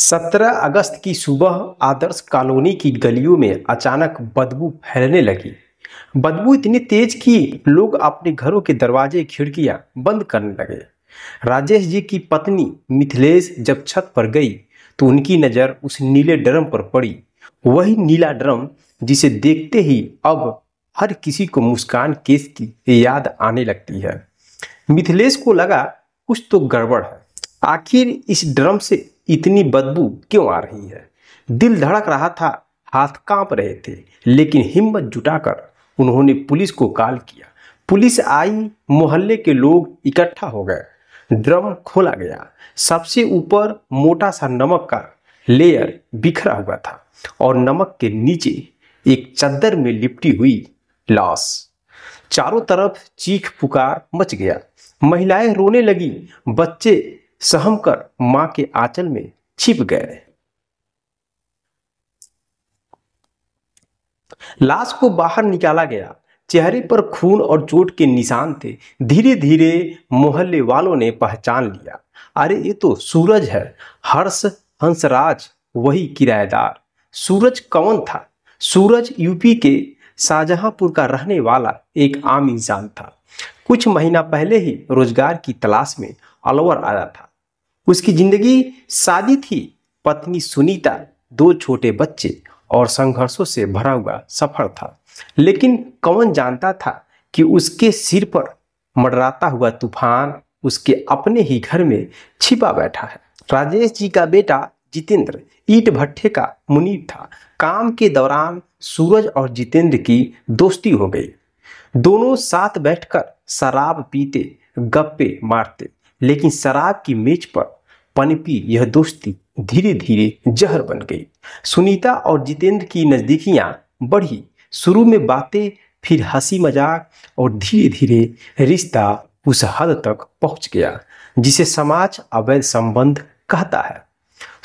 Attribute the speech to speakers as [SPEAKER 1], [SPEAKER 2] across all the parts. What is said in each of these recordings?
[SPEAKER 1] 17 अगस्त की सुबह आदर्श कॉलोनी की गलियों में अचानक बदबू फैलने लगी। बदबू इतनी तेज कि लोग अपने घरों के दरवाजे खिड़कियां बंद करने लगे। राजेश जी की पत्नी मिथिलेश जब छत पर गई तो उनकी नज़र उस नीले ड्रम पर पड़ी। वही नीला ड्रम जिसे देखते ही अब हर किसी को मुस्कान केस की याद आने लगती है। मिथिलेश को लगा कुछ तो गड़बड़ है। आखिर इस ड्रम से इतनी बदबू क्यों आ रही है? दिल धड़क रहा था, हाथ कांप रहे थे, लेकिन हिम्मत जुटाकर उन्होंने पुलिस को कॉल किया। पुलिस आई, मोहल्ले के लोग इकट्ठा हो गए। ड्रम खोला गया। सबसे ऊपर मोटा सा नमक का लेयर बिखरा हुआ था और नमक के नीचे एक चादर में लिपटी हुई लाश। चारों तरफ चीख पुकार मच गया। महिलाएं रोने लगी, बच्चे सहमकर मां के आंचल में छिप गए। लाश को बाहर निकाला गया। चेहरे पर खून और चोट के निशान थे। धीरे धीरे मोहल्ले वालों ने पहचान लिया, अरे ये तो सूरज है। हर्ष हंसराज, वही किराएदार। सूरज कौन था? सूरज यूपी के शाहजहांपुर का रहने वाला एक आम इंसान था। कुछ महीना पहले ही रोजगार की तलाश में अलवर आया था। उसकी जिंदगी सादी थी, पत्नी सुनीता, 2 छोटे बच्चे और संघर्षों से भरा हुआ सफर था। लेकिन कौन जानता था कि उसके सिर पर मंडराता हुआ तूफान उसके अपने ही घर में छिपा बैठा है। राजेश जी का बेटा जितेंद्र ईंट भट्ठे का मुनीब था। काम के दौरान सूरज और जितेंद्र की दोस्ती हो गई। दोनों साथ बैठकर शराब पीते, गप्पे मारते, लेकिन शराब की मेज पर पनपी यह दोस्ती धीरे धीरे जहर बन गई। सुनीता और जितेंद्र की नजदीकियां बढ़ी। शुरू में बातें, फिर हंसी मजाक और धीरे धीरे रिश्ता उस हद तक पहुंच गया जिसे समाज अवैध संबंध कहता है।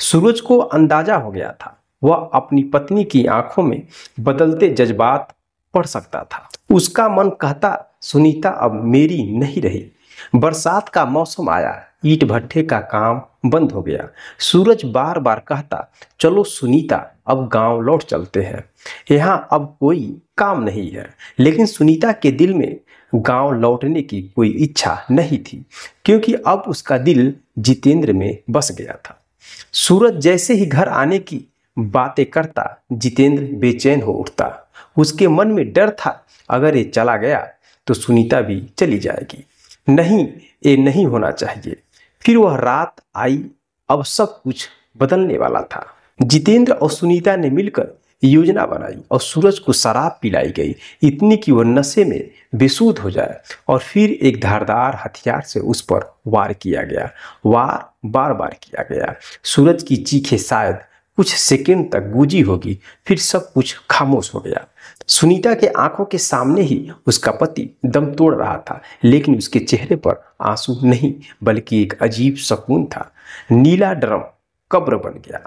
[SPEAKER 1] सूरज को अंदाजा हो गया था, वह अपनी पत्नी की आंखों में बदलते जज्बात पढ़ सकता था। उसका मन कहता, सुनीता अब मेरी नहीं रही। बरसात का मौसम आया, ईंट भट्ठे का काम बंद हो गया। सूरज बार बार कहता, चलो सुनीता अब गांव लौट चलते हैं, यहाँ अब कोई काम नहीं है। लेकिन सुनीता के दिल में गांव लौटने की कोई इच्छा नहीं थी, क्योंकि अब उसका दिल जितेंद्र में बस गया था। सूरज जैसे ही घर आने की बातें करता, जितेंद्र बेचैन हो उठता। उसके मन में डर था, अगर ये चला गया तो सुनीता भी चली जाएगी। नहीं, ये नहीं होना चाहिए। फिर वह रात आई, अब सब कुछ बदलने वाला था। जितेंद्र और सुनीता ने मिलकर योजना बनाई और सूरज को शराब पिलाई गई, इतनी कि वह नशे में बेसुध हो जाए, और फिर एक धारदार हथियार से उस पर वार किया गया। वार बार बार किया गया। सूरज की चीखें शायद कुछ सेकंड तक गूंजी होगी, फिर सब कुछ खामोश हो गया। सुनीता के आंखों के सामने ही उसका पति दम तोड़ रहा था, लेकिन उसके चेहरे पर आंसू नहीं, बल्कि एक अजीब सुकून था। नीला ड्रम कब्र बन गया।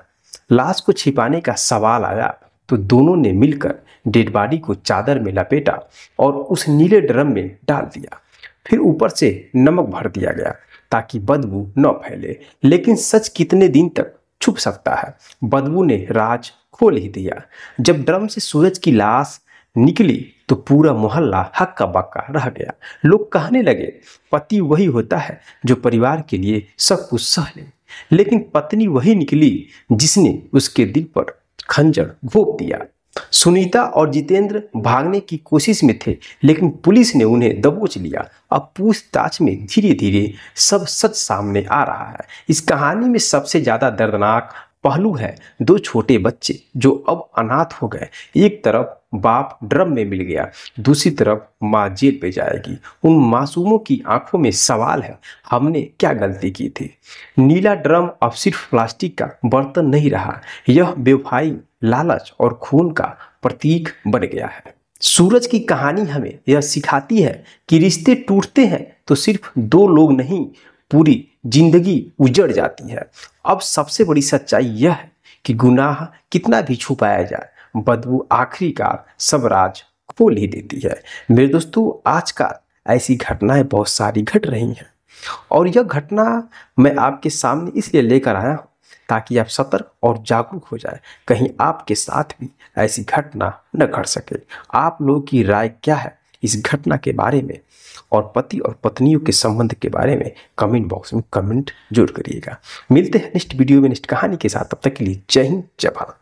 [SPEAKER 1] लाश को छिपाने का सवाल आया तो दोनों ने मिलकर डेड बॉडी को चादर में लपेटा और उस नीले ड्रम में डाल दिया। फिर ऊपर से नमक भर दिया गया ताकि बदबू न फैले। लेकिन सच कितने दिन तक छुप सकता है? बदबू ने राज खोल ही दिया। जब ड्रम से सूरज की लाश निकली तो पूरा मोहल्ला हक्का बक्का रह गया। लोग कहने लगे, पति वही होता है जो परिवार के लिए सब कुछ सह ले। लेकिन पत्नी वही निकली जिसने उसके दिल पर खंजर घोंप दिया। सुनीता और जितेंद्र भागने की कोशिश में थे, लेकिन पुलिस ने उन्हें दबोच लिया। अब पूछताछ में धीरे धीरे सब सच सामने आ रहा है। इस कहानी में सबसे ज्यादा दर्दनाक पहलू है 2 छोटे बच्चे जो अब अनाथ हो गए। एक तरफ बाप ड्रम में मिल गया, दूसरी तरफ माँ जेल पे जाएगी। उन मासूमों की आंखों में सवाल है, हमने क्या गलती की थी? नीला ड्रम अब सिर्फ प्लास्टिक का बर्तन नहीं रहा, यह बेवफाई, लालच और खून का प्रतीक बन गया है। सूरज की कहानी हमें यह सिखाती है कि रिश्ते टूटते हैं तो सिर्फ 2 लोग नहीं, पूरी जिंदगी उजड़ जाती है। अब सबसे बड़ी सच्चाई यह है कि गुनाह कितना भी छुपाया जाए, बदबू आखिरकार सब राज खोल ही देती है। मेरे दोस्तों, आजकल ऐसी घटनाएं बहुत सारी घट रही हैं, और यह घटना मैं आपके सामने इसलिए लेकर आया हूँ ताकि आप सतर्क और जागरूक हो जाए, कहीं आपके साथ भी ऐसी घटना न घट सके। आप लोगों की राय क्या है इस घटना के बारे में और पति और पत्नियों के संबंध के बारे में कमेंट बॉक्स में कमेंट जरूर करिएगा। मिलते हैं नेक्स्ट वीडियो में नेक्स्ट कहानी के साथ, तब तक के लिए जय हिंद जय भारत।